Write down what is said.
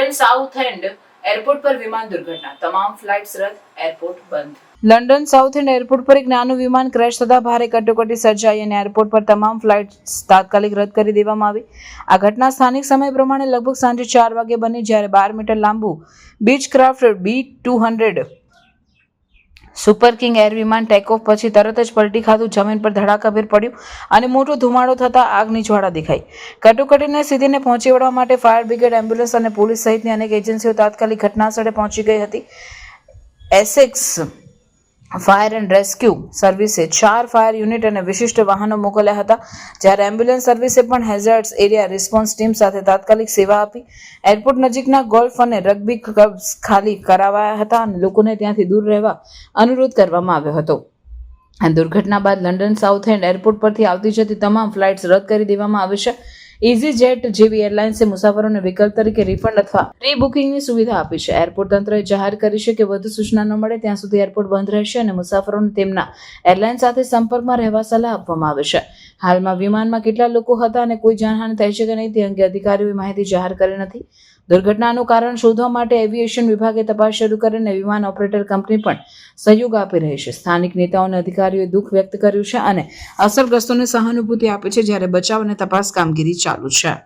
London south and airport પર વિમાન દુર્ઘટના, તમામ ફ્લાઇટ્સ રદ, એરપોર્ટ બંધ. લંડન સાઉથ એન્ડ એરપોર્ટ પર એક નાનું વિમાન ક્રેશ થતા ભારે કટોકટી સર્જાઈ અને એરપોર્ટ પર તમામ ફ્લાઇટ્સ તાત્કાલિક રદ કરી દેવામાં આવી. આ ઘટના સ્થાનિક સમય પ્રમાણે લગભગ સાંજે 4 વાગે બની, જ્યારે 12 મીટર લાંબુ બીચક્રાફ્ટ B200 સુપર કિંગ એર વિમાન ટેકઓફ પછી તરત જ પલટી ખાતું જમીન પર ધડાકાભેર પડ્યું અને મોટો ધુમાડો થતા આગની જ્વાળા દેખાઈ. કટોકટીને સીધીને પહોંચી વળવા માટે ફાયર બ્રિગેડ, એમ્બ્યુલન્સ અને પોલીસ સહિતની અનેક એજન્સીઓ તાત્કાલિક ઘટનાસ્થળે પહોંચી ગઈ હતી. એસેક્સ ફાયર એન્ડ રેસ્ક્યુ સર્વિસે 4 ફાયર યુનિટ અને વિશિષ્ટ વાહનો મોકલ્યા હતા, જ્યારે એમ્બ્યુલન્સ સર્વિસે પણ હેઝાર્ડ્સ એરિયા રિસ્પોન્સ ટીમ સાથે તાત્કાલિક સેવા આપી. એરપોર્ટ નજીકના ગોલ્ફ અને રગ્બી ક્લબ્સ ખાલી કરાવાયા હતા અને લોકોને ત્યાંથી દૂર રહેવા અનુરોધ કરવામાં આવ્યો હતો. આ દુર્ઘટના બાદ લંડન સાઉથ એન્ડ એરપોર્ટ પરથી આવતી જતી તમામ ફ્લાઇટ્સ રદ કરી દેવામાં આવી છે. ઇઝીજેટ જેવી એરલાઇન્સે મુસાફરોને વિકલ્પ તરીકે રિફંડ અથવા પ્રી-બુકિંગની સુવિધા આપી છે. એરપોર્ટ તંત્રએ જાહેર કરી છે કે વધુ સૂચના ન મળે ત્યાં સુધી એરપોર્ટ બંધ રહેશે અને મુસાફરોને તેમના એરલાઇન સાથે સંપર્કમાં રહેવા સલાહ આપવામાં આવે છે. હાલમાં વિમાનમાં કેટલા લોકો હતા અને કોઈ જાનહાનિ થઈ છે કે નહીં તે અંગે અધિકારીઓએ માહિતી જાહેર કરી નથી. દુર્ઘટનાનું કારણ શોધવા માટે એવિએશન વિભાગે તપાસ શરૂ કરીને વિમાન ઓપરેટર કંપની પણ સહયોગ આપી રહી છે. સ્થાનિક નેતાઓ અને અધિકારીઓએ દુઃખ વ્યક્ત કર્યું છે અને અસરગ્રસ્તોને સહાનુભૂતિ આપી છે, જ્યારે બચાવ અને તપાસ કામગીરી ચાલુ છે.